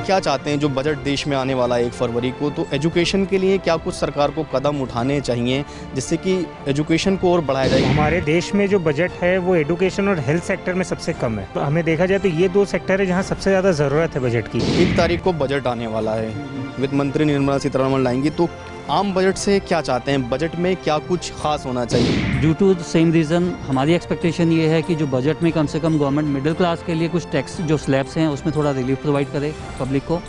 क्या चाहते हैं जो बजट देश में आने वाला है 1 फरवरी को, तो एजुकेशन के लिए क्या कुछ सरकार को कदम उठाने चाहिए जिससे कि एजुकेशन को और बढ़ाया जाए? हमारे देश में जो बजट है वो एजुकेशन और हेल्थ सेक्टर में सबसे कम है। तो हमें देखा जाए तो ये 2 सेक्टर है जहाँ सबसे ज़्यादा ज़रूरत है बजट की। 1 तारीख को बजट आने वाला है, वित्त मंत्री निर्मला सीतारमण लाएंगी, तो आम बजट से क्या चाहते हैं? बजट में क्या कुछ खास होना चाहिए? Due to the same reason हमारी एक्सपेक्टेशन ये है कि जो बजट में कम से कम गवर्नमेंट मिडिल क्लास के लिए कुछ टैक्स जो स्लैब्स हैं उसमें थोड़ा रिलीफ प्रोवाइड करे पब्लिक को।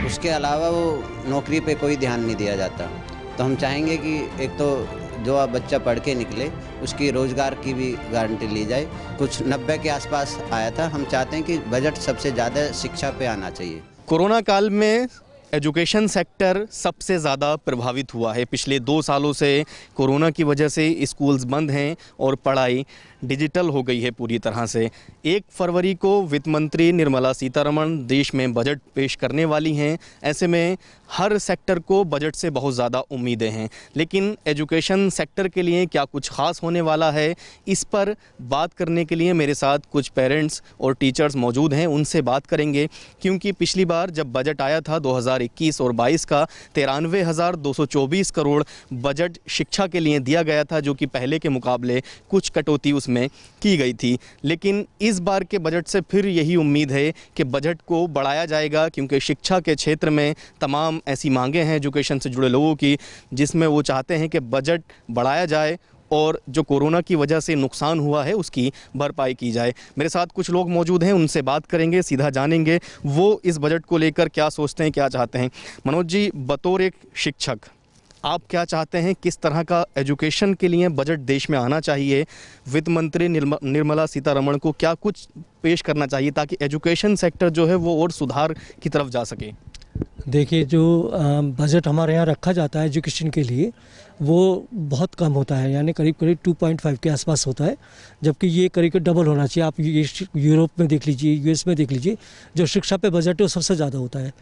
उसके अलावा वो नौकरी पे कोई ध्यान नहीं दिया जाता, तो हम चाहेंगे कि एक तो जो आप बच्चा पढ़ के निकले उसकी रोज़गार की भी गारंटी ली जाए। कुछ 90 के आसपास आया था, हम चाहते हैं कि बजट सबसे ज़्यादा शिक्षा पे आना चाहिए। कोरोना काल में एजुकेशन सेक्टर सबसे ज़्यादा प्रभावित हुआ है। पिछले 2 सालों से कोरोना की वजह से स्कूल्स बंद हैं और पढ़ाई डिजिटल हो गई है पूरी तरह से। 1 फरवरी को वित्त मंत्री निर्मला सीतारमण देश में बजट पेश करने वाली हैं। ऐसे में हर सेक्टर को बजट से बहुत ज़्यादा उम्मीदें हैं, लेकिन एजुकेशन सेक्टर के लिए क्या कुछ खास होने वाला है, इस पर बात करने के लिए मेरे साथ कुछ पेरेंट्स और टीचर्स मौजूद हैं। उनसे बात करेंगे, क्योंकि पिछली बार जब बजट आया था 2021 और 22 का 93,224 करोड़ बजट शिक्षा के लिए दिया गया था, जो कि पहले के मुकाबले कुछ कटौती उसमें की गई थी। लेकिन इस बार के बजट से फिर यही उम्मीद है कि बजट को बढ़ाया जाएगा, क्योंकि शिक्षा के क्षेत्र में तमाम ऐसी मांगे हैं एजुकेशन से जुड़े लोगों की, जिसमें वो चाहते हैं कि बजट बढ़ाया जाए और जो कोरोना की वजह से नुकसान हुआ है उसकी भरपाई की जाए। मेरे साथ कुछ लोग मौजूद हैं, उनसे बात करेंगे, सीधा जानेंगे वो इस बजट को लेकर क्या सोचते हैं, क्या चाहते हैं। मनोज जी, बतौर एक शिक्षक आप क्या चाहते हैं, किस तरह का एजुकेशन के लिए बजट देश में आना चाहिए? वित्त मंत्री निर्मला सीतारमण को क्या कुछ पेश करना चाहिए ताकि एजुकेशन सेक्टर जो है वो और सुधार की तरफ जा सके? देखिए, जो बजट हमारे यहाँ रखा जाता है एजुकेशन के लिए वो बहुत कम होता है, यानी करीब करीब 2.5 के आसपास होता है, जबकि ये करीब डबल होना चाहिए। आप ये यूरोप में देख लीजिए, यूएस में देख लीजिए, जो शिक्षा पे बजट है वो सबसे ज़्यादा होता है।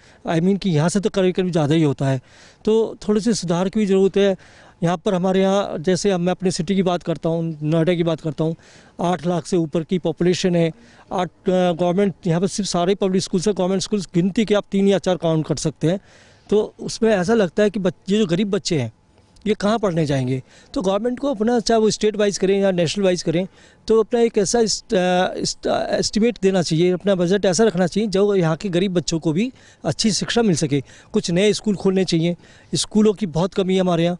कि यहाँ से तो करीब करीब ज़्यादा ही होता है, तो थोड़े से सुधार की भी ज़रूरत है। यहाँ पर हमारे यहाँ, जैसे मैं अपनी सिटी की बात करता हूँ, नोएडा की बात करता हूँ, 8 लाख से ऊपर की पॉपुलेशन है। 8 गवर्नमेंट यहाँ पर सिर्फ सारे पब्लिक स्कूल्स है, गवर्नमेंट स्कूल्स गिनती के आप 3 या 4 काउंट कर सकते हैं। तो उसमें ऐसा लगता है कि ये जो गरीब बच्चे हैं ये कहाँ पढ़ने जाएंगे। तो गवर्नमेंट को अपना, चाहे वो स्टेट वाइज करें या नेशनल वाइज करें, तो अपना एक ऐसा एस्टिमेट देना चाहिए, अपना बजट ऐसा रखना चाहिए जो यहाँ के गरीब बच्चों को भी अच्छी शिक्षा मिल सके। कुछ नए स्कूल खोलने चाहिए, स्कूलों की बहुत कमी है हमारे यहाँ।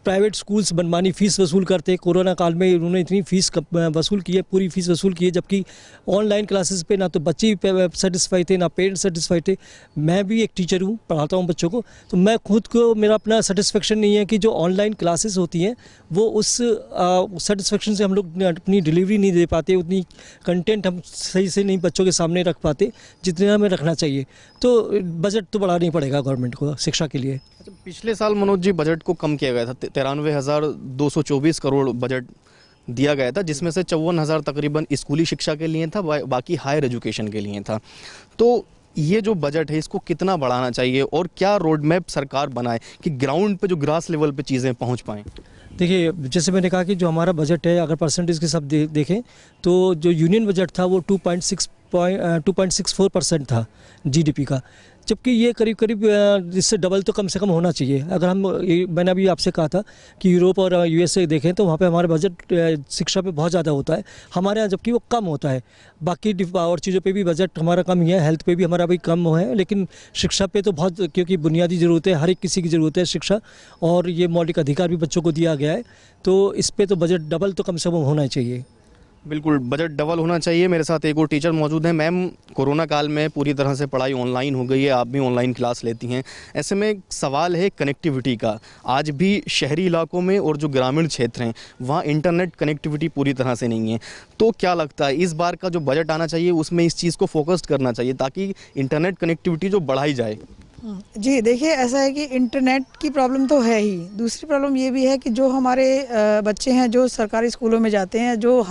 प्राइवेट स्कूल्स मनमानी फ़ीस वसूल करते, कोरोना काल में उन्होंने इतनी फ़ीस वसूल की है, पूरी फ़ीस वसूल की है, जबकि ऑनलाइन क्लासेस पे ना तो बच्चे सेटिस्फाई थे ना पेरेंट्स सेटिस्फाई थे। मैं भी एक टीचर हूँ, पढ़ाता हूँ बच्चों को, तो मैं खुद को, मेरा अपना सेटिस्फेक्शन नहीं है कि जो ऑनलाइन क्लासेस होती हैं वो उस सेटिस्फेक्शन से हम लोग अपनी डिलीवरी नहीं दे पाते, उतनी कंटेंट हम सही से नहीं बच्चों के सामने रख पाते जितना हमें रखना चाहिए। तो बजट तो बढ़ाना ही पड़ेगा गवर्नमेंट को शिक्षा के लिए। पिछले साल मनोज जी बजट को कम किया गया था, 93,224 करोड़ बजट दिया गया था, जिसमें से 54,000 तकरीबन स्कूली शिक्षा के लिए था, बाकी हायर एजुकेशन के लिए था। तो ये जो बजट है इसको कितना बढ़ाना चाहिए और क्या रोड मैप सरकार बनाए कि ग्राउंड पे, जो ग्रास लेवल पे चीज़ें पहुंच पाएँ? देखिए, जैसे मैंने कहा कि जो हमारा बजट है, अगर परसेंटेज के सब देखें तो जो यूनियन बजट था वो 2.64% था जीडीपी का, जबकि ये करीब करीब इससे डबल तो कम से कम होना चाहिए। अगर मैंने अभी आपसे कहा था कि यूरोप और यूएसए देखें तो वहाँ पे हमारा बजट शिक्षा पे बहुत ज़्यादा होता है, हमारे यहाँ जबकि वो कम होता है। बाकी और चीज़ों पे भी बजट हमारा कम ही है, हेल्थ पे भी हमारा भी कम है, लेकिन शिक्षा पे तो बहुत, क्योंकि बुनियादी ज़रूरत है, हर एक किसी की ज़रूरत है शिक्षा, और ये मौलिक अधिकार भी बच्चों को दिया गया है, तो इस पर तो बजट डबल तो कम से कम होना चाहिए। बिल्कुल, बजट डबल होना चाहिए। मेरे साथ एक और टीचर मौजूद हैं। मैम, कोरोना काल में पूरी तरह से पढ़ाई ऑनलाइन हो गई है, आप भी ऑनलाइन क्लास लेती हैं। ऐसे में सवाल है कनेक्टिविटी का। आज भी शहरी इलाकों में और जो ग्रामीण क्षेत्र हैं वहाँ इंटरनेट कनेक्टिविटी पूरी तरह से नहीं है। तो क्या लगता है इस बार का जो बजट आना चाहिए उसमें इस चीज़ को फोकस करना चाहिए ताकि इंटरनेट कनेक्टिविटी जो बढ़ाई जाए? जी देखिए, ऐसा है कि इंटरनेट की प्रॉब्लम तो है ही, दूसरी प्रॉब्लम ये भी है कि जो हमारे बच्चे हैं जो सरकारी स्कूलों में जाते हैं, जो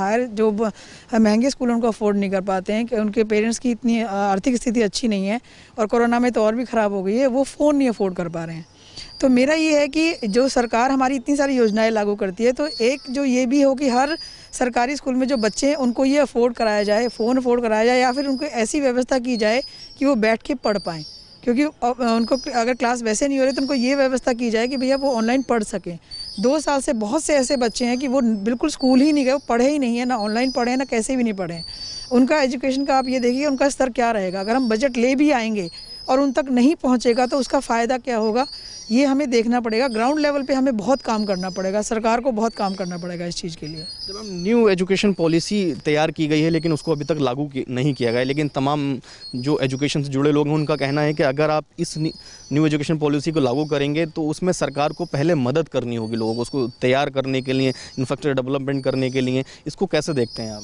महंगे स्कूल उनको अफोर्ड नहीं कर पाते हैं, कि उनके पेरेंट्स की इतनी आर्थिक स्थिति अच्छी नहीं है, और कोरोना में तो और भी ख़राब हो गई है, वो फ़ोन नहीं अफोर्ड कर पा रहे हैं। तो मेरा ये है कि जो सरकार हमारी इतनी सारी योजनाएं लागू करती है, तो एक जो ये भी हो कि हर सरकारी स्कूल में जो बच्चे हैं उनको ये अफोर्ड कराया जाए, फ़ोन अफोर्ड कराया जाए, या फिर उनको ऐसी व्यवस्था की जाए कि वो बैठ के पढ़ पाएँ। क्योंकि उनको अगर क्लास वैसे नहीं हो रही तो उनको ये व्यवस्था की जाए कि भैया वो ऑनलाइन पढ़ सकें। 2 साल से बहुत से ऐसे बच्चे हैं कि वो बिल्कुल स्कूल ही नहीं गए, वो पढ़े ही नहीं है, ना ऑनलाइन पढ़े हैं ना कैसे भी नहीं पढ़े हैं। उनका एजुकेशन का आप ये देखिए उनका स्तर क्या रहेगा। अगर हम बजट ले भी आएंगे और उन तक नहीं पहुंचेगा तो उसका फ़ायदा क्या होगा, ये हमें देखना पड़ेगा। ग्राउंड लेवल पे हमें बहुत काम करना पड़ेगा, सरकार को बहुत काम करना पड़ेगा इस चीज़ के लिए। जब हम न्यू एजुकेशन पॉलिसी तैयार की गई है लेकिन उसको अभी तक लागू नहीं किया गया है, लेकिन तमाम जो एजुकेशन से जुड़े लोग हैं उनका कहना है कि अगर आप इस न्यू एजुकेशन पॉलिसी को लागू करेंगे तो उसमें सरकार को पहले मदद करनी होगी लोगों को उसको तैयार करने के लिए, इंफ्रास्ट्रक्चर डेवलपमेंट करने के लिए। इसको कैसे देखते हैं आप?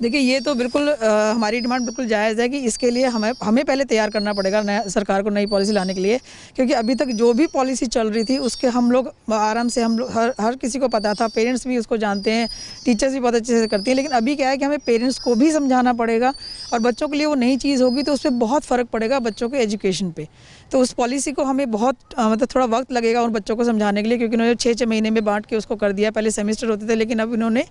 देखिए ये तो बिल्कुल हमारी डिमांड बिल्कुल जायज़ है कि इसके लिए हमें पहले तैयार करना पड़ेगा नया सरकार को नई पॉलिसी लाने के लिए, क्योंकि अभी तक जो भी पॉलिसी चल रही थी उसके हम लोग आराम से हम लोग हर किसी को पता था, पेरेंट्स भी उसको जानते हैं, टीचर्स भी बहुत अच्छे से करती हैं। लेकिन अभी क्या है कि हमें पेरेंट्स को भी समझाना पड़ेगा और बच्चों के लिए वो नई चीज़ होगी तो उस पर बहुत फ़र्क पड़ेगा बच्चों के एजुकेशन पे। तो उस पॉलिसी को हमें बहुत मतलब थोड़ा वक्त लगेगा उन बच्चों को समझाने के लिए, क्योंकि उन्होंने 6-6 महीने में बांट के उसको कर दिया। पहले सेमेस्टर होते थे लेकिन अब इन्होंने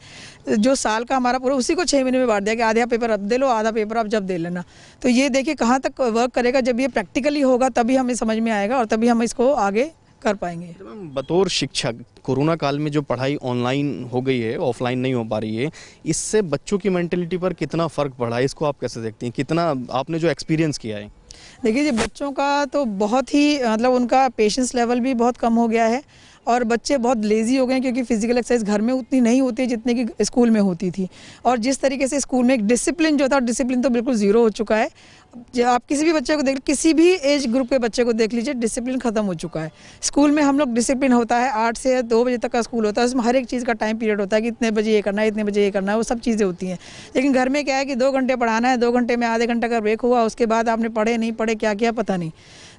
जो साल का हमारा पूरा उसी को 6 महीने में बांट दिया कि आधा पेपर अब दे लो, आधा पेपर आप जब दे लेना। तो ये देखिए कहाँ तक वर्क करेगा। जब ये प्रैक्टिकली होगा तभी हमें समझ में आएगा और तभी हम इसको आगे कर पाएंगे। बतौर शिक्षक कोरोना काल में जो पढ़ाई ऑनलाइन हो गई है, ऑफलाइन नहीं हो पा रही है, इससे बच्चों की मेंटेलिटी पर कितना फ़र्क पड़ा है, इसको आप कैसे देखती हैं? कितना आपने जो एक्सपीरियंस किया है? देखिए ये बच्चों का तो बहुत ही मतलब उनका पेशेंस लेवल भी बहुत कम हो गया है और बच्चे बहुत लेज़ी हो गए हैं, क्योंकि फिजिकल एक्सरसाइज घर में उतनी नहीं होती है जितनी कि स्कूल में होती थी। और जिस तरीके से स्कूल में एक डिसिप्लिन जो था, डिसिप्लिन तो बिल्कुल ज़ीरो हो चुका है। जब आप किसी भी बच्चे को देख, किसी भी एज ग्रुप के बच्चे को देख लीजिए, डिसिप्लिन ख़त्म हो चुका है। स्कूल में हम लोग डिसिप्लिन होता है 8 से 2 बजे तक का स्कूल होता है, उसमें हर एक चीज़ का टाइम पीरियड होता है कि इतने बजे ये करना है, इतने बजे ये करना है, वो सब चीज़ें होती हैं। लेकिन घर में क्या है कि 2 घंटे पढ़ाना है, 2 घंटे में आधे घंटे का ब्रेक हुआ, उसके बाद आपने पढ़े नहीं पढ़े क्या किया पता नहीं।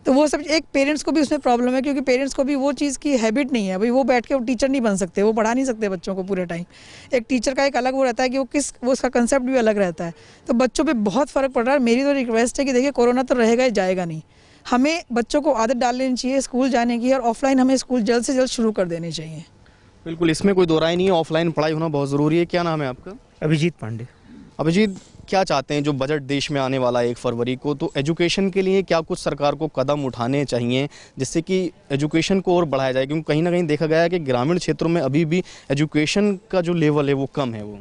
तो वो सब एक पेरेंट्स को भी उसमें प्रॉब्लम है, क्योंकि पेरेंट्स को भी वो चीज़ की हैबिट नहीं है। भाई वो बैठ के वो टीचर नहीं बन सकते, वो पढ़ा नहीं सकते बच्चों को पूरे टाइम। एक टीचर का एक अलग वो रहता है कि वो उसका कंसेप्ट भी अलग रहता है। तो बच्चों पे बहुत फ़र्क पड़ रहा है। मेरी तो रिक्वेस्ट है कि देखिए कोरोना तो रहेगा ही, जाएगा नहीं। हमें बच्चों को आदत डाल लेनी चाहिए स्कूल जाने की, और ऑफलाइन हमें स्कूल जल्द से जल्द शुरू कर देने चाहिए। बिल्कुल, इसमें कोई दो राय नहीं है, ऑफलाइन पढ़ाई होना बहुत ज़रूरी है। क्या नाम है आपका? अभिजीत पांडे। अभिजीत, क्या चाहते हैं जो बजट देश में आने वाला है 1 फरवरी को, तो एजुकेशन के लिए क्या कुछ सरकार को कदम उठाने चाहिए जिससे कि एजुकेशन को और बढ़ाया जाए? क्योंकि कहीं ना कहीं देखा गया है कि ग्रामीण क्षेत्रों में अभी भी एजुकेशन का जो लेवल है वो कम है। वो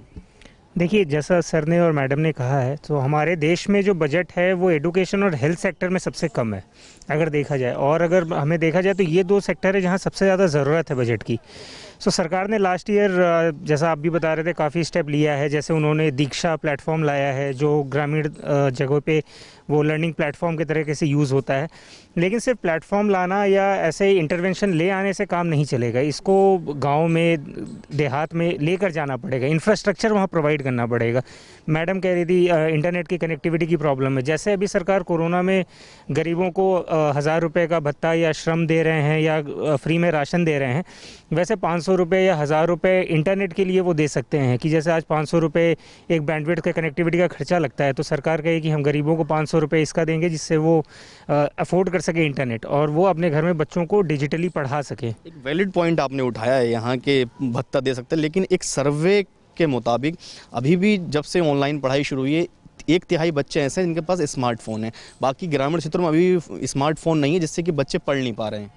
देखिए जैसा सर ने और मैडम ने कहा है, तो हमारे देश में जो बजट है वो एडुकेशन और हेल्थ सेक्टर में सबसे कम है अगर देखा जाए। और अगर हमें देखा जाए तो ये 2 सेक्टर है जहाँ सबसे ज़्यादा ज़रूरत है बजट की। सो सरकार ने लास्ट ईयर जैसा आप भी बता रहे थे काफ़ी स्टेप लिया है। जैसे उन्होंने दीक्षा प्लेटफॉर्म लाया है जो ग्रामीण जगहों पे वो लर्निंग प्लेटफॉर्म के तरीके से यूज़ होता है। लेकिन सिर्फ प्लेटफॉर्म लाना या ऐसे इंटरवेंशन ले आने से काम नहीं चलेगा। इसको गांव में, देहात में लेकर जाना पड़ेगा, इंफ्रास्ट्रक्चर वहाँ प्रोवाइड करना पड़ेगा। मैडम कह रही थी इंटरनेट की कनेक्टिविटी की प्रॉब्लम है। जैसे अभी सरकार कोरोना में गरीबों को 1000 रुपये का भत्ता या श्रम दे रहे हैं या फ्री में राशन दे रहे हैं, वैसे 500 रुपये या 1000 रुपये इंटरनेट के लिए वो दे सकते हैं। कि जैसे आज 500 रुपये एक बैंडविड्थ के कनेक्टिविटी का खर्चा लगता है, तो सरकार कहे कि हम गरीबों को 500 रुपये इसका देंगे जिससे वो अफोर्ड कर सके इंटरनेट और वो अपने घर में बच्चों को डिजिटली पढ़ा सके। एक वैलिड पॉइंट आपने उठाया है यहाँ के भत्ता दे सकते हैं, लेकिन एक सर्वे के मुताबिक अभी भी जब से ऑनलाइन पढ़ाई शुरू हुई है 1/3 बच्चे ऐसे हैं जिनके पास स्मार्टफोन है। बाकी ग्रामीण क्षेत्रों में अभी स्मार्टफोन नहीं है, जिससे कि बच्चे पढ़ नहीं पा रहे हैं।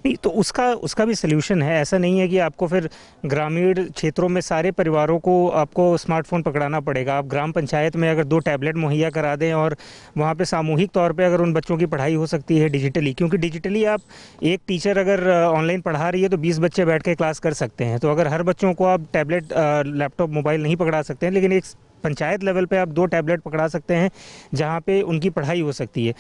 नहीं, तो उसका भी सल्यूशन है। ऐसा नहीं है कि आपको फिर ग्रामीण क्षेत्रों में सारे परिवारों को आपको स्मार्टफोन पकड़ाना पड़ेगा। आप ग्राम पंचायत में अगर 2 टैबलेट मुहैया करा दें और वहाँ पे सामूहिक तौर पे अगर उन बच्चों की पढ़ाई हो सकती है डिजिटली, क्योंकि डिजिटली आप एक टीचर अगर ऑनलाइन पढ़ा रही है तो 20 बच्चे बैठ के क्लास कर सकते हैं। तो अगर हर बच्चों को आप टैबलेट, लैपटॉप, मोबाइल नहीं पकड़ा सकते हैं, लेकिन एक पंचायत लेवल पे आप 2 टैबलेट पकड़ा सकते हैं जहाँ पे उनकी पढ़ाई हो सकती है।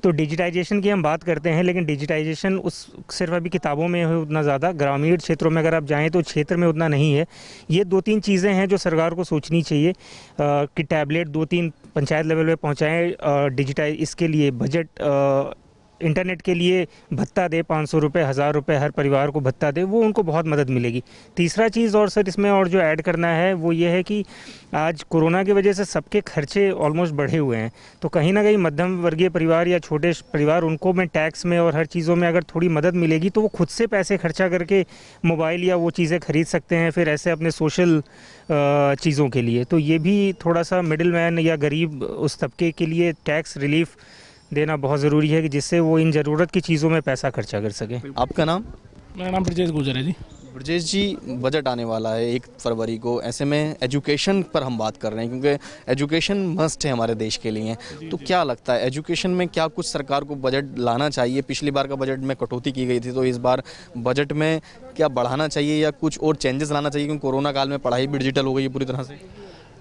तो डिजिटाइजेशन की हम बात करते हैं, लेकिन डिजिटाइजेशन उस सिर्फ अभी किताबों में है उतना ज़्यादा, ग्रामीण क्षेत्रों में अगर आप जाएं तो क्षेत्र में उतना नहीं है। ये 2-3 चीज़ें हैं जो सरकार को सोचनी चाहिए कि टैबलेट 2-3 पंचायत लेवल पे पहुँचाएँ। डिजिटाइज इसके लिए बजट इंटरनेट के लिए भत्ता दे, 500 रुपये, 1000 रुपये हर परिवार को भत्ता दे, वो उनको बहुत मदद मिलेगी। तीसरा चीज़ और सर इसमें और जो ऐड करना है वो ये है कि आज कोरोना की वजह से सबके खर्चे ऑलमोस्ट बढ़े हुए हैं। तो कहीं ना कहीं मध्यम वर्गीय परिवार या छोटे परिवार, उनको में टैक्स में और हर चीज़ों में अगर थोड़ी मदद मिलेगी तो वो खुद से पैसे खर्चा करके मोबाइल या वो चीज़ें खरीद सकते हैं फिर ऐसे अपने सोशल चीज़ों के लिए। तो ये भी थोड़ा सा मिडिल मैन या गरीब उस तबके के लिए टैक्स रिलीफ देना बहुत ज़रूरी है कि जिससे वो इन ज़रूरत की चीज़ों में पैसा खर्चा कर सकें। आपका नाम? मेरा नाम ब्रजेश गुजर है जी। ब्रजेश जी, बजट आने वाला है 1 फरवरी को, ऐसे में एजुकेशन पर हम बात कर रहे हैं क्योंकि एजुकेशन मस्ट है हमारे देश के लिए। तो क्या लगता है एजुकेशन में क्या कुछ सरकार को बजट लाना चाहिए? पिछली बार का बजट में कटौती की गई थी, तो इस बार बजट में क्या बढ़ाना चाहिए या कुछ और चेंजेस लाना चाहिए? क्योंकि कोरोना काल में पढ़ाई भी डिजिटल हो गई है पूरी तरह से।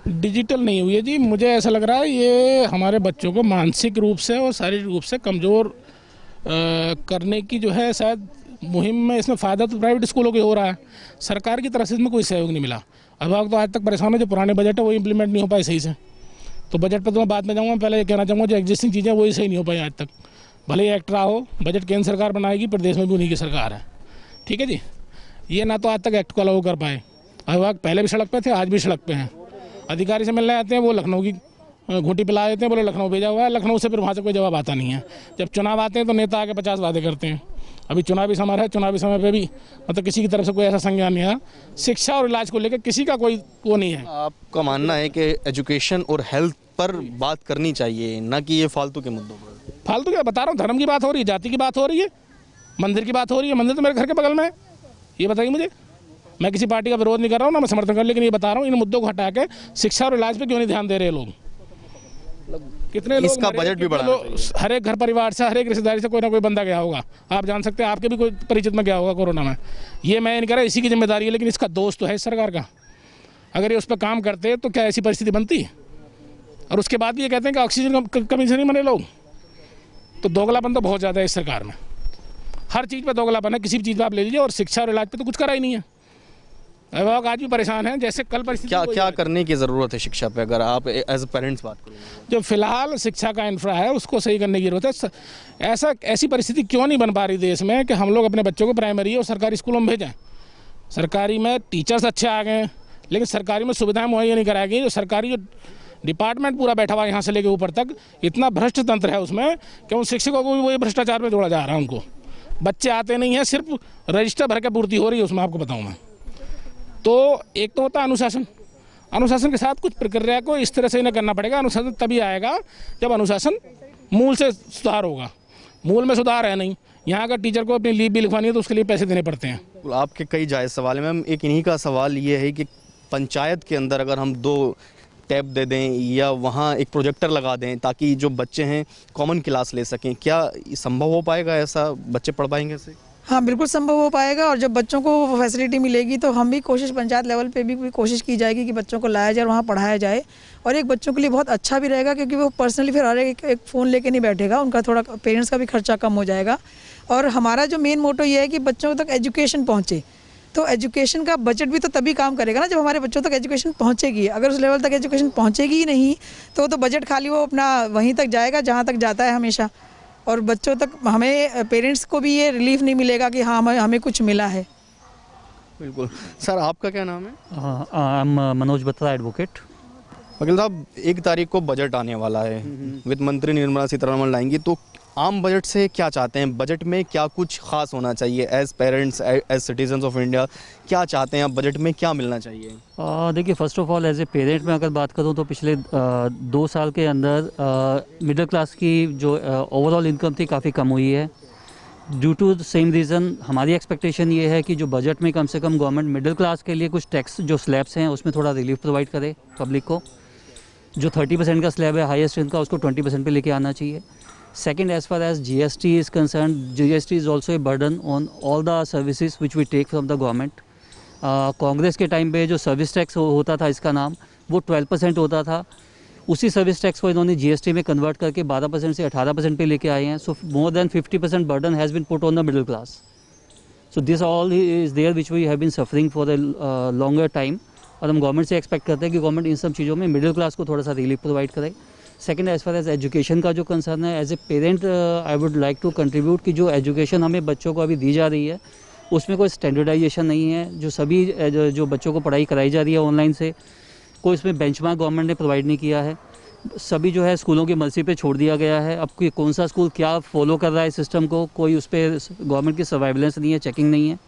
डिजिटल नहीं हुई है जी, मुझे ऐसा लग रहा है ये हमारे बच्चों को मानसिक रूप से और शारीरिक रूप से कमज़ोर करने की जो है शायद मुहिम में, इसमें फ़ायदा तो प्राइवेट स्कूलों के हो रहा है, सरकार की तरफ से इसमें कोई सहयोग नहीं मिला। अभिभावक तो आज तक परेशान है, जो पुराने बजट है वो इम्प्लीमेंट नहीं हो पाए सही से। तो बजट पर तो मैं बाद में जाऊँगा, पहले ये कहना चाहूँगा जो एग्जिस्टिंग चीज़ें वही सही नहीं हो पाई आज तक। भले ही एक्ट रहा हो, बजट केंद्र सरकार बनाएगी, प्रदेश में भी उन्हीं की सरकार है, ठीक है जी। ये ना तो आज तक एक्ट को लागू कर पाए। अभिभावक पहले भी सड़क पे थे, आज भी सड़क पे हैं। अधिकारी से मिलने आते हैं, वो लखनऊ की घूंटी पिला देते हैं, बोले लखनऊ भेजा हुआ है, लखनऊ से फिर वहाँ से कोई जवाब आता नहीं है। जब चुनाव आते हैं तो नेता आके 50 वादे करते हैं। अभी चुनावी समय है, चुनावी समय पे भी मतलब किसी की तरफ से कोई ऐसा संज्ञान नहीं है। शिक्षा और इलाज को लेकर किसी का कोई वो नहीं है। आपका मानना है कि एजुकेशन और हेल्थ पर बात करनी चाहिए, ना कि ये फालतू के मुद्दों पर? फालतू क्या बता रहा हूँ, धर्म की बात हो रही है, जाति की बात हो रही है, मंदिर की बात हो रही है। मंदिर तो मेरे घर के बगल में है, ये बताइए मुझे। मैं किसी पार्टी का विरोध नहीं कर रहा हूँ, ना मैं समर्थन कर, लेकिन ये बता रहा हूँ इन मुद्दों को हटा के शिक्षा और इलाज पे क्यों नहीं ध्यान दे रहे लोग? कितने लोग इसका बजट भी बढ़ाना चाहिए। हर एक घर परिवार से, हर एक रिश्तेदारी से कोई ना कोई बंदा गया होगा, आप जान सकते हैं, आपके भी कोई परिचित में गया होगा कोरोना में। ये मैं नहीं कह रहा, इसी की जिम्मेदारी है, लेकिन इसका दोष तो है इस सरकार का। अगर ये उस पर काम करते तो क्या ऐसी परिस्थिति बनती? और उसके बाद भी ये कहते हैं कि ऑक्सीजन कमी से नहीं मरे लोग। तो दोगलापन तो बहुत ज़्यादा है इस सरकार में, हर चीज़ पर दोगलापन है। किसी भी चीज़ पर आप ले लीजिए, और शिक्षा और इलाज पे तो कुछ करा ही नहीं है। अभिभावक आज भी परेशान हैं, जैसे कल परिस्थिति क्या करने की ज़रूरत है शिक्षा पे, अगर आप एज पेरेंट्स बात करें? जो फिलहाल शिक्षा का इंफ्रा है उसको सही करने की जरूरत है। ऐसी परिस्थिति क्यों नहीं बन पा रही देश में कि हम लोग अपने बच्चों को प्राइमरी और सरकारी स्कूलों में भेजें? सरकारी में टीचर्स अच्छे आ गए, लेकिन सरकारी में सुविधाएं मुहैया नहीं कराई गई। जो सरकारी जो डिपार्टमेंट पूरा बैठा हुआ यहाँ से लेकर ऊपर तक, इतना भ्रष्ट तंत्र है उसमें कि उन शिक्षकों को भी वही भ्रष्टाचार में जोड़ा जा रहा है। उनको बच्चे आते नहीं हैं, सिर्फ रजिस्टर भर के पूर्ति हो रही है उसमें, आपको बताऊँ मैं। तो एक तो होता है अनुशासन, अनुशासन के साथ कुछ प्रक्रिया को इस तरह से इन्हें करना पड़ेगा। अनुशासन तभी आएगा जब अनुशासन मूल से सुधार होगा। मूल में सुधार है नहीं। यहाँ अगर टीचर को अपनी लीव भी लिखवानी है तो उसके लिए पैसे देने पड़ते हैं। आपके कई जायज़ सवाल हैं मैम, एक इन्हीं का सवाल ये है कि पंचायत के अंदर अगर हम 2 टैब दे दें या वहाँ एक प्रोजेक्टर लगा दें ताकि जो बच्चे हैं कॉमन क्लास ले सकें, क्या संभव हो पाएगा? ऐसा बच्चे पढ़ पाएंगे ऐसे? हाँ, बिल्कुल संभव हो पाएगा। और जब बच्चों को वो फैसिलिटी मिलेगी तो हम भी कोशिश, पंचायत लेवल पे भी कोशिश की जाएगी कि बच्चों को लाया जाए और वहाँ पढ़ाया जाए। और एक बच्चों के लिए बहुत अच्छा भी रहेगा, क्योंकि वो पर्सनली फिर हर एक फ़ोन लेके नहीं बैठेगा, उनका थोड़ा पेरेंट्स का भी खर्चा कम हो जाएगा। और हमारा जो मेन मोटो ये है कि बच्चों तक एजुकेशन पहुँचे। तो एजुकेशन का बजट भी तो तभी काम करेगा ना जब हमारे बच्चों तक एजुकेशन पहुँचेगी। अगर उस लेवल तक एजुकेशन पहुँचेगी ही नहीं तो बजट खाली वो अपना वहीं तक जाएगा जहाँ तक जाता है हमेशा। और बच्चों तक, हमें पेरेंट्स को भी ये रिलीफ नहीं मिलेगा कि हाँ हमें कुछ मिला है। बिल्कुल। सर, आपका क्या नाम है? I am Manoj Batra, advocate. वकील साहब, 1 तारीख को बजट आने वाला है, वित्त मंत्री निर्मला सीतारमण लाएंगी, तो आम बजट से क्या चाहते हैं? बजट में क्या कुछ खास होना चाहिए? As parents, as citizens of India, क्या चाहते हैं आप? बजट में क्या मिलना चाहिए? देखिए, first of all as a parent में अगर बात करूं तो पिछले 2 साल के अंदर मिडिल क्लास की जो ओवरऑल इनकम थी काफ़ी कम हुई है। Due to the same reason हमारी एक्सपेक्टेशन ये है कि जो बजट में कम से कम गवर्नमेंट मिडिल क्लास के लिए कुछ टैक्स जो स्लैब्स हैं उसमें थोड़ा रिलीफ प्रोवाइड करे पब्लिक को। जो 30% का स्लैब है हाईएस्ट इनका, उसको 20% पे लेके आना चाहिए। Second, as far as GST is concerned, GST is also a burden on all the services which we take from the government. Congress के टाइम पे जो सर्विस टैक्स होता था, इसका नाम, वो 12% होता था। उसी सर्विस टैक्स को इन्होंने GST में कन्वर्ट करके 12% से 18% पे लेके आए हैं। सो more than 50% burden has been put on the middle class. So this all is there which we have been suffering for a longer time. और हम गवर्नमेंट से एक्सपेक्ट करते हैं कि गवर्नमेंट इन सब चीज़ों में मिडिल क्लास को थोड़ा सा रिलीफ प्रोवाइड करे। Second, as far as education का जो कंसर्न है, as a parent I would like to contribute कि जो एजुकेशन हमें बच्चों को अभी दी जा रही है उसमें कोई स्टैंडर्डाइजेशन नहीं है। जो सभी जो बच्चों को पढ़ाई कराई जा रही है ऑनलाइन से, कोई इसमें बेंचमार्क गवर्नमेंट ने प्रोवाइड नहीं किया है। सभी जो है स्कूलों की मर्जी पे छोड़ दिया गया है। अब कौन सा स्कूल क्या फॉलो कर रहा है सिस्टम को, कोई उस पर गवर्नमेंट की सर्वाइलेंस नहीं है, चेकिंग नहीं है।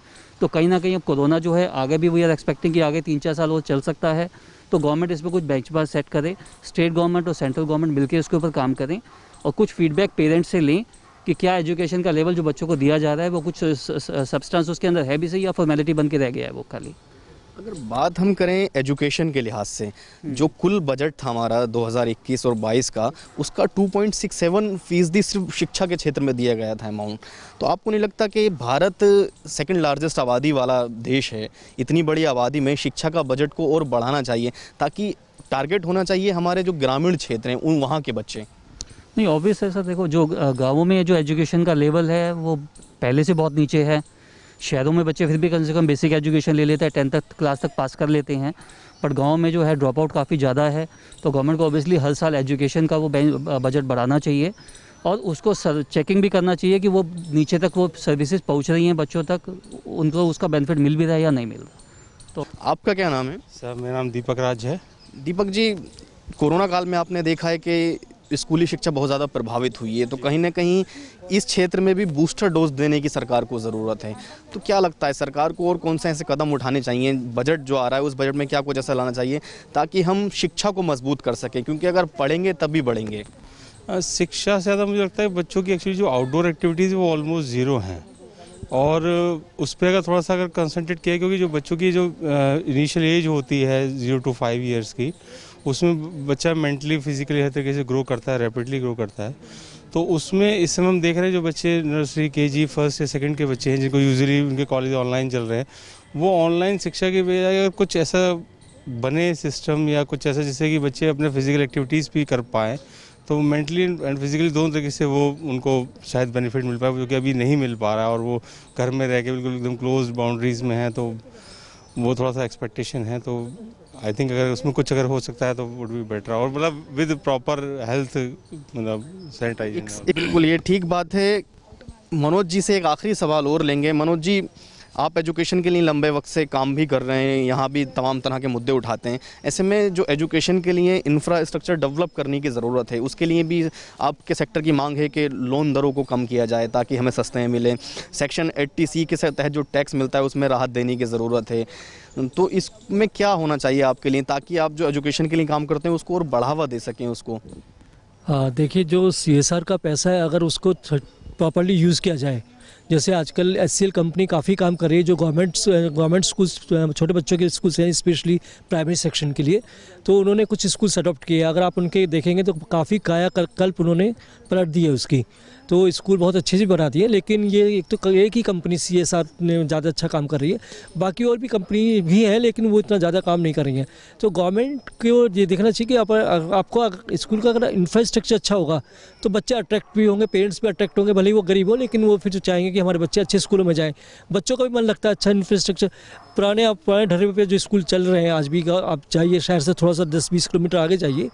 तो कहीं ना कहीं अब कोरोना जो है आगे भी वी आर एक्सपेक्टिंग कि आगे 3-4 साल वो चल सकता है। तो गवर्नमेंट इसमें कुछ बेंचमार्क सेट करे, स्टेट गवर्नमेंट और सेंट्रल गवर्नमेंट मिलकर इसके ऊपर काम करें और कुछ फीडबैक पेरेंट्स से लें कि क्या एजुकेशन का लेवल जो बच्चों को दिया जा रहा है वो कुछ सब्सटेंस उसके अंदर है भी सही या फॉर्मेलिटी बन के रह गया है वो खाली। अगर बात हम करें एजुकेशन के लिहाज से, जो कुल बजट था हमारा 2021 और 22 का, उसका 2.67% सिर्फ शिक्षा के क्षेत्र में दिया गया था अमाउंट। तो आपको नहीं लगता कि भारत सेकंड लार्जेस्ट आबादी वाला देश है, इतनी बड़ी आबादी में शिक्षा का बजट को और बढ़ाना चाहिए, ताकि टारगेट होना चाहिए हमारे जो ग्रामीण क्षेत्र हैं उन वहाँ के बच्चे? नहीं, ऑब्वियस है सर। देखो, जो गाँवों में जो एजुकेशन का लेवल है वो पहले से बहुत नीचे है। शहरों में बच्चे फिर भी कम से कम बेसिक एजुकेशन ले लेते हैं, 10th क्लास तक पास कर लेते हैं, बट गांव में जो है ड्रॉप आउट काफ़ी ज़्यादा है। तो गवर्नमेंट को ऑब्वियसली हर साल एजुकेशन का वो बजट बढ़ाना चाहिए और उसको चेकिंग भी करना चाहिए कि वो नीचे तक वो सर्विसेज पहुंच रही हैं बच्चों तक, उनको उसका बेनिफिट मिल भी रहा है या नहीं मिल रहा। तो आपका क्या नाम है? सर मेरा नाम दीपक राज है। दीपक जी, कोरोना काल में आपने देखा है कि स्कूली शिक्षा बहुत ज़्यादा प्रभावित हुई है, तो कहीं ना कहीं इस क्षेत्र में भी बूस्टर डोज देने की सरकार को ज़रूरत है। तो क्या लगता है सरकार को और कौन से ऐसे कदम उठाने चाहिए? बजट जो आ रहा है उस बजट में क्या कुछ ऐसा लाना चाहिए ताकि हम शिक्षा को मजबूत कर सकें, क्योंकि अगर पढ़ेंगे तभी बढ़ेंगे। शिक्षा से ज़्यादा मुझे लगता है बच्चों की एक्चुअली जो आउटडोर एक्टिविटीज़ वो ऑलमोस्ट ज़ीरो हैं, और उस पर अगर थोड़ा सा अगर कंसंट्रेट किया, क्योंकि जो बच्चों की जो इनिशियल एज होती है 0 to 5 ईयर्स की, उसमें बच्चा मेंटली फिजिकली हर तरीके से ग्रो करता है, रैपिडली ग्रो करता है। तो उसमें इस समय हम देख रहे हैं जो बच्चे नर्सरी KG 1st या 2nd के बच्चे हैं, जिनको यूजुअली उनके कॉलेज ऑनलाइन चल रहे हैं, वो ऑनलाइन शिक्षा के बजाय अगर कुछ ऐसा बने सिस्टम या कुछ ऐसा जिससे कि बच्चे अपने फिजिकल एक्टिविटीज़ भी कर पाएँ, तो मेंटली एंड फिजिकली दोनों तरीके से वो उनको शायद बेनिफिट मिल पाए, जो कि अभी नहीं मिल पा रहा है। और वो घर में रह के बिल्कुल एकदम क्लोज बाउंड्रीज़ में है, तो वो थोड़ा सा एक्सपेक्टेशन है। तो आई थिंक अगर उसमें कुछ अगर हो सकता है तो वुड बी बेटर, और मतलब विद प्रॉपर हेल्थ, मतलब सैनिटाइजेशन। बिल्कुल, ये ठीक बात है। मनोज जी से एक आखिरी सवाल और लेंगे। मनोज जी, आप एजुकेशन के लिए लंबे वक्त से काम भी कर रहे हैं, यहाँ भी तमाम तरह के मुद्दे उठाते हैं। ऐसे में जो एजुकेशन के लिए इंफ्रास्ट्रक्चर डेवलप करने की ज़रूरत है, उसके लिए भी आपके सेक्टर की मांग है कि लोन दरों को कम किया जाए ताकि हमें सस्ते मिले। सेक्शन 80C के तहत जो टैक्स मिलता है उसमें राहत देने की ज़रूरत है। तो इसमें क्या होना चाहिए आपके लिए ताकि आप जो एजुकेशन के लिए काम करते हैं उसको और बढ़ावा दे सकें उसको? देखिए, जो CSR का पैसा है अगर उसको प्रॉपर्ली यूज़ किया जाए, जैसे आजकल HCL कंपनी काफ़ी काम कर रही है जो गवर्नमेंट स्कूल्स, छोटे बच्चों के स्कूल्स हैं स्पेशली प्राइमरी सेक्शन के लिए, तो उन्होंने कुछ स्कूल्स अडॉप्ट किए। अगर आप उनके देखेंगे तो काफ़ी कायाकल्प उन्होंने पलट दी है उसकी, तो स्कूल बहुत अच्छे से बना दिए। लेकिन ये एक ही कंपनी CSR ने ज़्यादा अच्छा काम कर रही है, बाकी और भी कंपनी भी हैं लेकिन वो इतना ज़्यादा काम नहीं कर रही हैं। तो गवर्नमेंट को ये देखना चाहिए कि आपको स्कूल का अगर इंफ्रास्ट्रक्चर अच्छा होगा तो बच्चे अट्रैक्ट भी होंगे, पेरेंट्स भी अट्रैक्ट होंगे, भले ही वो गरीब हो, लेकिन वो फिर चाहेंगे कि हमारे बच्चे अच्छे स्कूलों में जाएँ। बच्चों का भी मन लगता है अच्छा इंफ्रास्ट्रक्चर। पुराने ढर्रे पे जो स्कूल चल रहे हैं आज भी, आप जाइए शहर से थोड़ा सा 10-20 किलोमीटर आगे जाइए,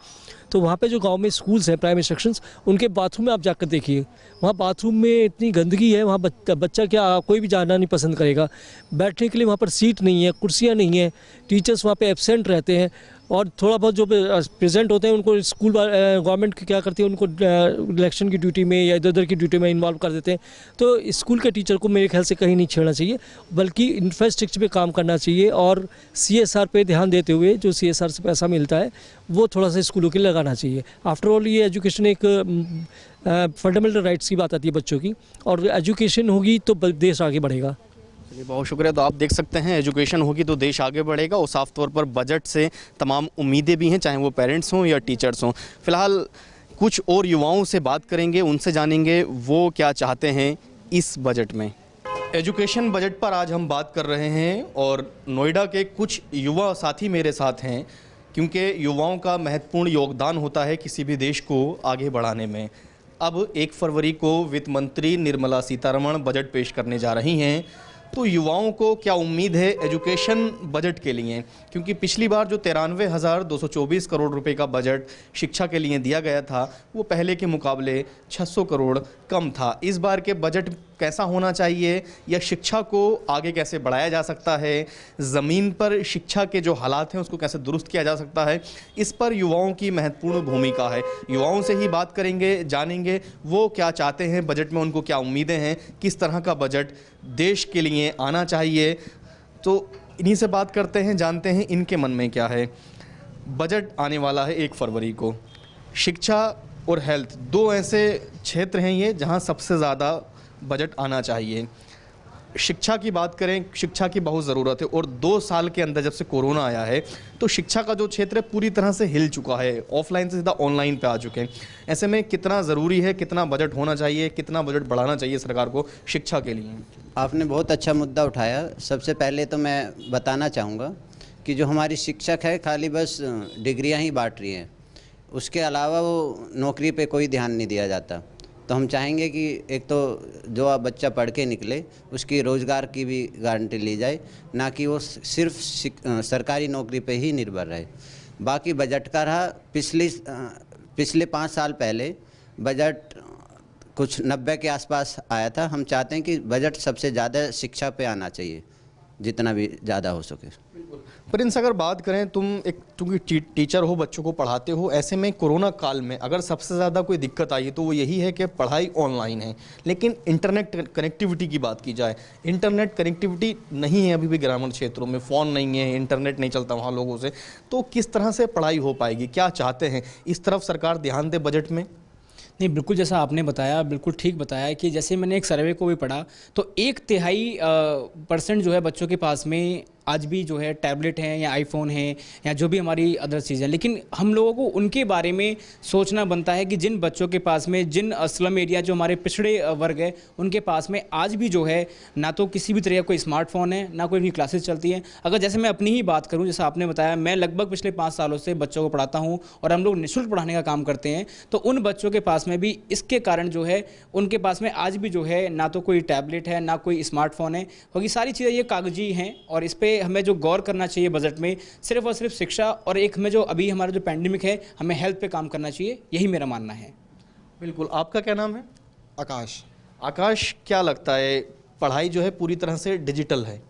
तो वहाँ पे जो गांव में स्कूल्स हैं प्राइमरी सेक्शंस, उनके बाथरूम में आप जाकर देखिए, वहाँ बाथरूम में इतनी गंदगी है, वहाँ बच्चा क्या कोई भी जाना नहीं पसंद करेगा। बैठने के लिए वहाँ पर सीट नहीं है, कुर्सियाँ नहीं है, टीचर्स वहाँ पे एब्सेंट रहते हैं, और थोड़ा बहुत जो प्रेजेंट होते हैं उनको स्कूल गवर्नमेंट क्या करती है, उनको इलेक्शन की ड्यूटी में या इधर उधर की ड्यूटी में इन्वॉल्व कर देते हैं। तो स्कूल के टीचर को मेरे ख्याल से कहीं नहीं छेड़ना चाहिए, बल्कि इंफ्रास्ट्रक्चर पे काम करना चाहिए, और CSR पे ध्यान देते हुए जो CSR से पैसा मिलता है वो थोड़ा सा स्कूलों के लिए लगाना चाहिए। आफ्टर ऑल ये एजुकेशन एक फंडामेंटल राइट्स की बात आती है बच्चों की, और एजुकेशन होगी तो देश आगे बढ़ेगा। बहुत शुक्रिया। तो आप देख सकते हैं एजुकेशन होगी तो देश आगे बढ़ेगा, और साफ तौर पर बजट से तमाम उम्मीदें भी हैं, चाहे वो पेरेंट्स हों या टीचर्स हों। फ़िलहाल कुछ और युवाओं से बात करेंगे, उनसे जानेंगे वो क्या चाहते हैं इस बजट में। एजुकेशन बजट पर आज हम बात कर रहे हैं और नोएडा के कुछ युवा साथी मेरे साथ हैं, क्योंकि युवाओं का महत्वपूर्ण योगदान होता है किसी भी देश को आगे बढ़ाने में। अब 1 फरवरी को वित्त मंत्री निर्मला सीतारमण बजट पेश करने जा रही हैं, तो युवाओं को क्या उम्मीद है एजुकेशन बजट के लिए? क्योंकि पिछली बार जो 93,224 करोड़ रुपए का बजट शिक्षा के लिए दिया गया था वो पहले के मुकाबले 600 करोड़ कम था। इस बार के बजट कैसा होना चाहिए, या शिक्षा को आगे कैसे बढ़ाया जा सकता है, ज़मीन पर शिक्षा के जो हालात हैं उसको कैसे दुरुस्त किया जा सकता है, इस पर युवाओं की महत्वपूर्ण भूमिका है। युवाओं से ही बात करेंगे, जानेंगे वो क्या चाहते हैं बजट में, उनको क्या उम्मीदें हैं, किस तरह का बजट देश के लिए आना चाहिए। तो इन्हीं से बात करते हैं, जानते हैं इनके मन में क्या है। बजट आने वाला है 1 फरवरी को। शिक्षा और हेल्थ दो ऐसे क्षेत्र हैं ये जहां सबसे ज़्यादा बजट आना चाहिए। शिक्षा की बात करें, शिक्षा की बहुत ज़रूरत है और 2 साल के अंदर जब से कोरोना आया है तो शिक्षा का जो क्षेत्र है पूरी तरह से हिल चुका है, ऑफलाइन से सीधा ऑनलाइन पे आ चुके हैं। ऐसे में कितना ज़रूरी है, कितना बजट होना चाहिए, कितना बजट बढ़ाना चाहिए सरकार को शिक्षा के लिए? आपने बहुत अच्छा मुद्दा उठाया। सबसे पहले तो मैं बताना चाहूँगा कि जो हमारी शिक्षक है खाली बस डिग्रियां ही बांट रही हैं, उसके अलावा वो नौकरी पे कोई ध्यान नहीं दिया जाता। तो हम चाहेंगे कि एक तो जो आप बच्चा पढ़ के निकले उसकी रोज़गार की भी गारंटी ली जाए, ना कि वो सिर्फ सरकारी नौकरी पे ही निर्भर रहे। बाकी बजट का रहा, पिछले 5 साल पहले बजट कुछ 90 के आसपास आया था। हम चाहते हैं कि बजट सबसे ज़्यादा शिक्षा पे आना चाहिए, जितना भी ज़्यादा हो सके। प्रिंस, अगर बात करें, तुम एक चूँकि टीचर हो, बच्चों को पढ़ाते हो, ऐसे में कोरोना काल में अगर सबसे ज़्यादा कोई दिक्कत आई है तो वो यही है कि पढ़ाई ऑनलाइन है, लेकिन इंटरनेट कनेक्टिविटी की बात की जाए, इंटरनेट कनेक्टिविटी नहीं है अभी भी ग्रामीण क्षेत्रों में, फ़ोन नहीं है, इंटरनेट नहीं चलता वहाँ लोगों से, तो किस तरह से पढ़ाई हो पाएगी? क्या चाहते हैं, इस तरफ सरकार ध्यान दे बजट में? नहीं, बिल्कुल जैसा आपने बताया, बिल्कुल ठीक बताया कि जैसे मैंने एक सर्वे को भी पढ़ा तो 1/3% जो है बच्चों के पास में आज भी जो है टैबलेट हैं या आईफोन है या जो भी हमारी अदर चीज़ें हैं। लेकिन हम लोगों को उनके बारे में सोचना बनता है कि जिन बच्चों के पास में, जिन स्लम एरिया जो हमारे पिछड़े वर्ग है, उनके पास में आज भी जो है ना तो किसी भी तरह का कोई स्मार्टफोन है, ना कोई उनकी क्लासेस चलती हैं। अगर जैसे मैं अपनी ही बात करूँ, जैसा आपने बताया, मैं लगभग पिछले 5 सालों से बच्चों को पढ़ाता हूँ और हम लोग निःशुल्क पढ़ाने का काम करते हैं। तो उन बच्चों के पास में भी इसके कारण जो है उनके पास में आज भी जो है ना तो कोई टैबलेट है, ना कोई स्मार्टफोन है, क्योंकि सारी चीज़ें ये कागजी हैं। और इस पर हमें जो गौर करना चाहिए बजट में, सिर्फ और सिर्फ शिक्षा और एक हमें जो अभी हमारा जो पैंडेमिक है, हमें हेल्थ पे काम करना चाहिए, यही मेरा मानना है। बिल्कुल। आपका क्या नाम है? आकाश। आकाश, क्या लगता है, पढ़ाई जो है पूरी तरह से डिजिटल है,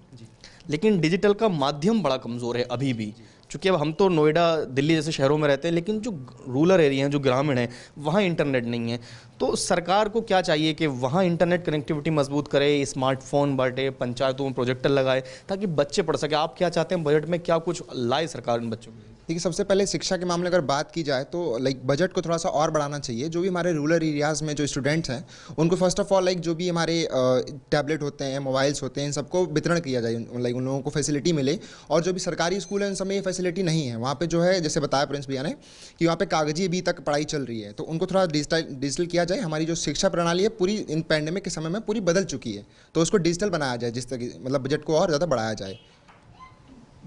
लेकिन डिजिटल का माध्यम बड़ा कमज़ोर है अभी भी, चूँकि अब हम तो नोएडा, दिल्ली जैसे शहरों में रहते हैं, लेकिन जो रूरल एरिया हैं, जो ग्रामीण हैं, वहाँ इंटरनेट नहीं है। तो सरकार को क्या चाहिए कि वहाँ इंटरनेट कनेक्टिविटी मजबूत करे, स्मार्टफोन बांटे, पंचायतों में प्रोजेक्टर लगाए ताकि बच्चे पढ़ सके। आप क्या चाहते हैं, बजट में क्या कुछ लाए सरकार इन बच्चों के लिए? देखिए, सबसे पहले शिक्षा के मामले अगर बात की जाए तो बजट को थोड़ा सा और बढ़ाना चाहिए। जो भी हमारे रूरल एरियाज़ में जो स्टूडेंट्स हैं उनको फर्स्ट ऑफ ऑल जो भी हमारे टैबलेट होते हैं, मोबाइल्स होते हैं, इन सबको वितरण किया जाए, उन लोगों को फैसिलिटी मिले। और जो भी सरकारी स्कूल है उन सब में ये फैसिलिटी नहीं है। वहाँ पे जो है, जैसे बताया प्रिंस भैया ने कि वहाँ पे कागजी अभी तक पढ़ाई चल रही है, तो उनको थोड़ा डिजिटल किया जाए। हमारी जो शिक्षा प्रणाली है पूरी इन पैंडेमिक के समय में पूरी बदल चुकी है, तो उसको डिजिटल बनाया जाए, जिस तरह बजट को और ज़्यादा बढ़ाया जाए।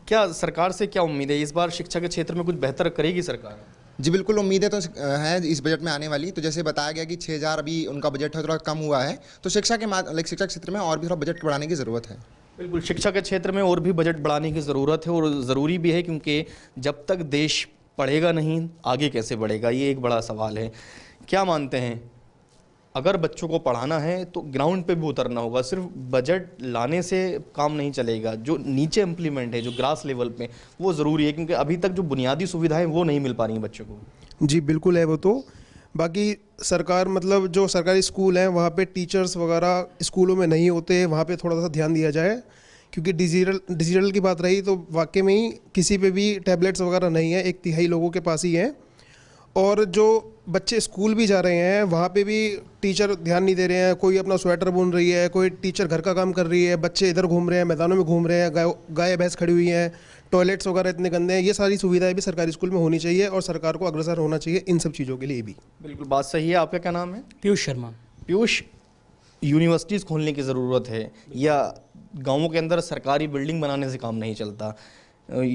क्या सरकार से क्या उम्मीद है, इस बार शिक्षा के क्षेत्र में कुछ बेहतर करेगी सरकार? जी बिल्कुल, उम्मीदें तो हैं इस बजट में आने वाली। तो जैसे बताया गया कि 6000 अभी उनका बजट है, थोड़ा कम हुआ है, तो शिक्षा के शिक्षा क्षेत्र में और भी थोड़ा बजट बढ़ाने की ज़रूरत है। बिल्कुल, शिक्षा के क्षेत्र में और भी बजट बढ़ाने की ज़रूरत है, और ज़रूरी भी है, क्योंकि जब तक देश पढ़ेगा नहीं, आगे कैसे बढ़ेगा, ये एक बड़ा सवाल है। क्या मानते हैं, अगर बच्चों को पढ़ाना है तो ग्राउंड पे भी उतरना होगा, सिर्फ बजट लाने से काम नहीं चलेगा, जो नीचे इम्प्लीमेंट है, जो ग्रास लेवल पे, वो ज़रूरी है, क्योंकि अभी तक जो बुनियादी सुविधाएं वो नहीं मिल पा रही हैं बच्चों को। जी बिल्कुल है वो तो। बाकी सरकार जो सरकारी स्कूल हैं वहाँ पे टीचर्स वगैरह स्कूलों में नहीं होते, वहाँ पे थोड़ा सा ध्यान दिया जाए, क्योंकि डिजिटल की बात रही तो वाकई में ही किसी पे भी टैबलेट्स वगैरह नहीं है, 1/3 लोगों के पास ही है। और जो बच्चे स्कूल भी जा रहे हैं वहाँ पे भी टीचर ध्यान नहीं दे रहे हैं, कोई अपना स्वेटर बुन रही है, कोई टीचर घर का काम कर रही है, बच्चे इधर घूम रहे हैं, मैदानों में घूम रहे हैं, गाय भैंस खड़ी हुई हैं, टॉयलेट्स वगैरह इतने गंदे हैं। ये सारी सुविधाएं भी सरकारी स्कूल में होनी चाहिए और सरकार को अग्रसर होना चाहिए इन सब चीज़ों के लिए भी। बिल्कुल, बात सही है। आपका क्या नाम है? पीयूष शर्मा। पीयूष, यूनिवर्सिटीज़ खोलने की ज़रूरत है, या गाँवों के अंदर सरकारी बिल्डिंग बनाने से काम नहीं चलता,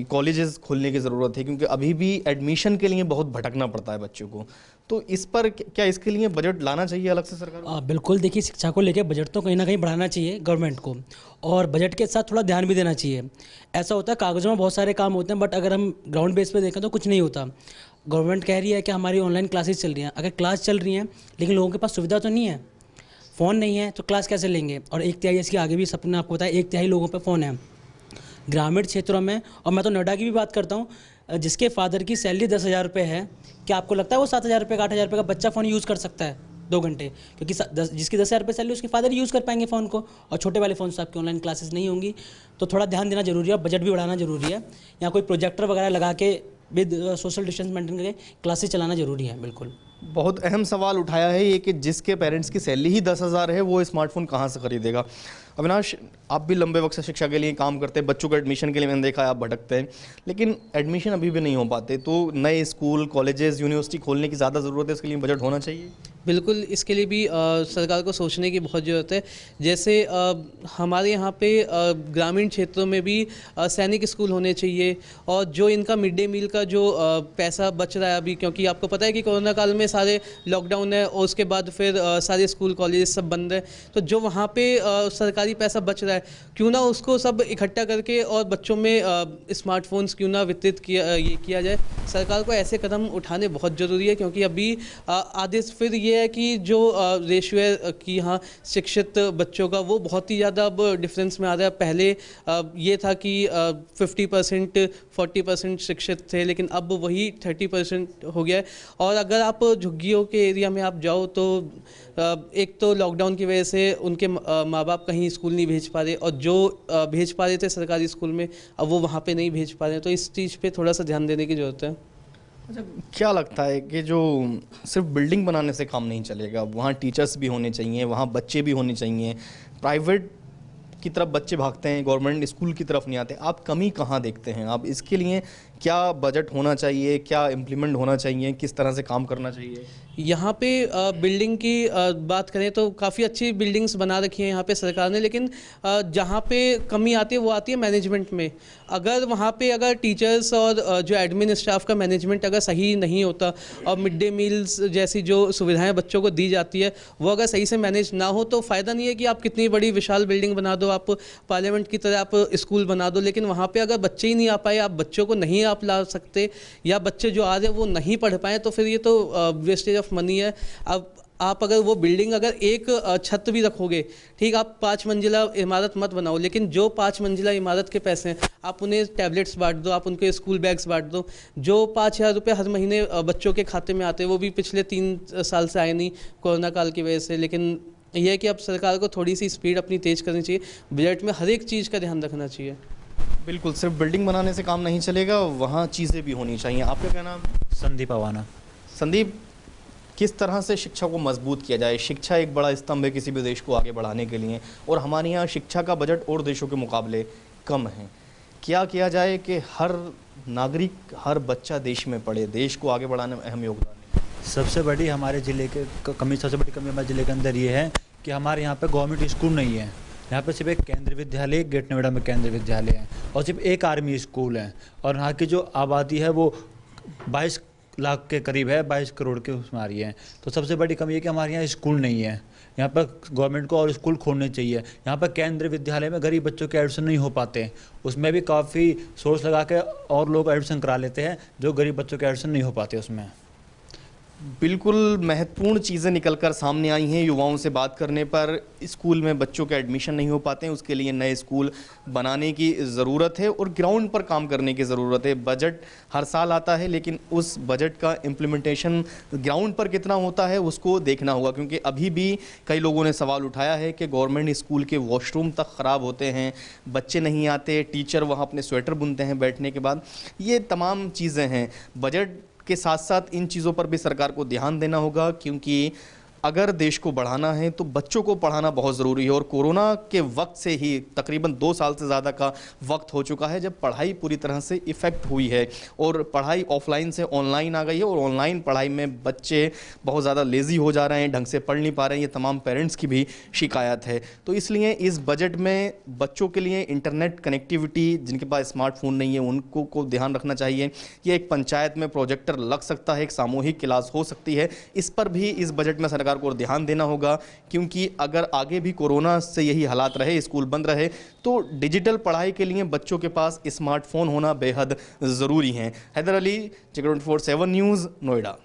कॉलेजेस खोलने की ज़रूरत है, क्योंकि अभी भी एडमिशन के लिए बहुत भटकना पड़ता है बच्चों को। तो इस पर क्या इसके लिए बजट लाना चाहिए अलग से सरकार को? बिल्कुल, देखिए शिक्षा को लेकर बजट तो कहीं ना कहीं बढ़ाना चाहिए गवर्नमेंट को, और बजट के साथ थोड़ा ध्यान भी देना चाहिए। ऐसा होता है कागज़ों में बहुत सारे काम होते हैं, बट अगर हम ग्राउंड बेस पे देखें तो कुछ नहीं होता। गवर्नमेंट कह रही है कि हमारी ऑनलाइन क्लासेस चल रही हैं, अगर क्लास चल रही हैं लेकिन लोगों के पास सुविधा तो नहीं है, फ़ोन नहीं है, तो क्लास कैसे लेंगे? और 1/3 इसके आगे भी सबने आपको बताया, 1/3 लोगों पर फ़ोन है ग्रामीण क्षेत्रों में। और मैं तो नोएडा की भी बात करता हूँ, जिसके फादर की सैलरी 10,000 रुपये है, क्या आपको लगता है वो 7,000 रुपये का 8,000 रुपये का बच्चा फ़ोन यूज़ कर सकता है 2 घंटे? क्योंकि जिसकी 10,000 रुपये सैलरी, उसके फादर यूज़ कर पाएंगे फ़ोन को, और छोटे वाले फ़ोन से आपकी ऑनलाइन क्लासेस नहीं होंगी। तो थोड़ा ध्यान देना जरूरी है, बजट भी बढ़ाना जरूरी है। यहाँ कोई प्रोजेक्टर वगैरह लगा के विद सोशल डिस्टेंस मेंटेन करके क्लासेस चलाना ज़रूरी है। बिल्कुल बहुत अहम सवाल उठाया है ये कि जिसके पेरेंट्स की सैलरी ही 10,000 है वो स्मार्टफोन कहाँ से खरीदेगा। अविनाश, आप भी लंबे वक्त से शिक्षा के लिए काम करते हैं, बच्चों को एडमिशन के लिए मैंने देखा है आप भटकते हैं, लेकिन एडमिशन अभी भी नहीं हो पाते, तो नए स्कूल, कॉलेजेस, यूनिवर्सिटी खोलने की ज़्यादा ज़रूरत है, इसके लिए बजट होना चाहिए। बिल्कुल, इसके लिए भी सरकार को सोचने की बहुत ज़रूरत है। जैसे हमारे यहाँ पे ग्रामीण क्षेत्रों में भी सैनिक स्कूल होने चाहिए, और जो इनका मिड डे मील का जो पैसा बच रहा है अभी, क्योंकि आपको पता है कि कोरोना काल में सारे लॉकडाउन है और उसके बाद फिर सारे स्कूल कॉलेज सब बंद है, तो जो वहाँ पे सरकारी पैसा बच रहा है, क्यों ना उसको सब इकट्ठा करके और बच्चों में स्मार्टफोन्स क्यों ना वितरित किया जाए। सरकार को ऐसे कदम उठाने बहुत ज़रूरी है, क्योंकि अभी आदेश फिर ये है कि जो रेशियो है कि हाँ शिक्षित बच्चों का, वो बहुत ही ज़्यादा अब डिफरेंस में आ रहा है। पहले ये था कि 50% 40% शिक्षित थे, लेकिन अब वही 30% हो गया है। और अगर आप झुग्गियों के एरिया में आप जाओ तो एक तो लॉकडाउन की वजह से उनके माँ बाप कहीं स्कूल नहीं भेज पा रहे, और जो भेज पा रहे थे सरकारी स्कूल में अब वो वहाँ पे नहीं भेज पा रहे हैं, तो इस चीज़ पे थोड़ा सा ध्यान देने की ज़रूरत है। अच्छा, क्या लगता है कि जो सिर्फ बिल्डिंग बनाने से काम नहीं चलेगा, वहाँ टीचर्स भी होने चाहिए, वहाँ बच्चे भी होने चाहिए, प्राइवेट की तरफ बच्चे भागते हैं, गवर्नमेंट स्कूल की तरफ नहीं आते, आप कमी कहाँ देखते हैं? आप इसके लिए क्या बजट होना चाहिए, क्या इम्प्लीमेंट होना चाहिए, किस तरह से काम करना चाहिए? यहाँ पे बिल्डिंग की बात करें तो काफ़ी अच्छी बिल्डिंग्स बना रखी हैं यहाँ पे सरकार ने, लेकिन जहाँ पे कमी आती है वो आती है मैनेजमेंट में। अगर वहाँ पे अगर टीचर्स और जो एडमिन स्टाफ का मैनेजमेंट अगर सही नहीं होता, और मिड डे मील्स जैसी जो सुविधाएं बच्चों को दी जाती है वो अगर सही से मैनेज ना हो, तो फ़ायदा नहीं है कि आप कितनी बड़ी विशाल बिल्डिंग बना दो, आप पार्लियामेंट की तरह आप स्कूल बना दो, लेकिन वहाँ पर अगर बच्चे ही नहीं आ पाए, आप बच्चों को नहीं आप ला सकते, या बच्चे जो आ रहे हैं वो नहीं पढ़ पाए, तो फिर ये तो वेस्टेज ऑफ मनी है। अब आप अगर वो बिल्डिंग अगर एक छत भी रखोगे, ठीक, आप 5 मंजिला इमारत मत बनाओ, लेकिन जो 5 मंजिला इमारत के पैसे हैं आप उन्हें टैबलेट्स बांट दो, आप उनके स्कूल बैग्स बांट दो। जो 5,000 रुपये हर महीने बच्चों के खाते में आते हैं, वो भी पिछले 3 साल से आए नहीं कोरोना काल की वजह से। लेकिन यह है कि अब सरकार को थोड़ी सी स्पीड अपनी तेज़ करनी चाहिए, बजट में हर एक चीज़ का ध्यान रखना चाहिए। बिल्कुल, सिर्फ बिल्डिंग बनाने से काम नहीं चलेगा, वहाँ चीज़ें भी होनी चाहिए। आपका क्या नाम? संदीप अवाना। संदीप, किस तरह से शिक्षा को मजबूत किया जाए? शिक्षा एक बड़ा स्तंभ है किसी भी देश को आगे बढ़ाने के लिए, और हमारे यहाँ शिक्षा का बजट और देशों के मुकाबले कम है। क्या किया जाए कि हर नागरिक, हर बच्चा देश में पढ़े, देश को आगे बढ़ाने में अहम योगदान है? सबसे बड़ी हमारे ज़िले के सबसे बड़ी कमी हमारे ज़िले के अंदर ये है कि हमारे यहाँ पे गवर्नमेंट स्कूल नहीं है। यहाँ पर सिर्फ एक केंद्रीय विद्यालय, गेट नोएडा में केंद्रीय विद्यालय है, और सिर्फ एक आर्मी स्कूल है, और यहाँ की जो आबादी है वो 22 लाख के करीब है, 22 करोड़ के उसमें आ रही है। तो सबसे बड़ी कमी है कि हमारे यहाँ स्कूल नहीं है। यहाँ पर गवर्नमेंट को और स्कूल खोलने चाहिए। यहाँ पर केंद्रीय विद्यालय में गरीब बच्चों के एडमिशन नहीं हो पाते, उसमें भी काफ़ी सोर्स लगा के और लोग एडमिशन करा लेते हैं, जो गरीब बच्चों के एडमिशन नहीं हो पाते उसमें। बिल्कुल महत्वपूर्ण चीज़ें निकलकर सामने आई हैं। युवाओं से बात करने पर स्कूल में बच्चों के एडमिशन नहीं हो पाते हैं, उसके लिए नए स्कूल बनाने की ज़रूरत है और ग्राउंड पर काम करने की ज़रूरत है। बजट हर साल आता है, लेकिन उस बजट का इम्प्लीमेंटेशन ग्राउंड पर कितना होता है उसको देखना होगा, क्योंकि अभी भी कई लोगों ने सवाल उठाया है कि गवर्नमेंट स्कूल के वॉशरूम तक ख़राब होते हैं, बच्चे नहीं आते, टीचर वहाँ अपने स्वेटर बुनते हैं बैठने के बाद। ये तमाम चीज़ें हैं। बजट के साथ साथ इन चीज़ों पर भी सरकार को ध्यान देना होगा, क्योंकि अगर देश को बढ़ाना है तो बच्चों को पढ़ाना बहुत ज़रूरी है। और कोरोना के वक्त से ही तकरीबन 2 साल से ज़्यादा का वक्त हो चुका है जब पढ़ाई पूरी तरह से इफ़ेक्ट हुई है, और पढ़ाई ऑफलाइन से ऑनलाइन आ गई है, और ऑनलाइन पढ़ाई में बच्चे बहुत ज़्यादा लेज़ी हो जा रहे हैं, ढंग से पढ़ नहीं पा रहे हैं। ये तमाम पेरेंट्स की भी शिकायत है। तो इसलिए इस बजट में बच्चों के लिए इंटरनेट कनेक्टिविटी, जिनके पास स्मार्टफोन नहीं है उनको को ध्यान रखना चाहिए। ये एक पंचायत में प्रोजेक्टर लग सकता है, एक सामूहिक क्लास हो सकती है, इस पर भी इस बजट में सरकार को ध्यान देना होगा, क्योंकि अगर आगे भी कोरोना से यही हालात रहे, स्कूल बंद रहे, तो डिजिटल पढ़ाई के लिए बच्चों के पास स्मार्टफोन होना बेहद ज़रूरी है। Haider Ali, Check 24/7 news, Noida.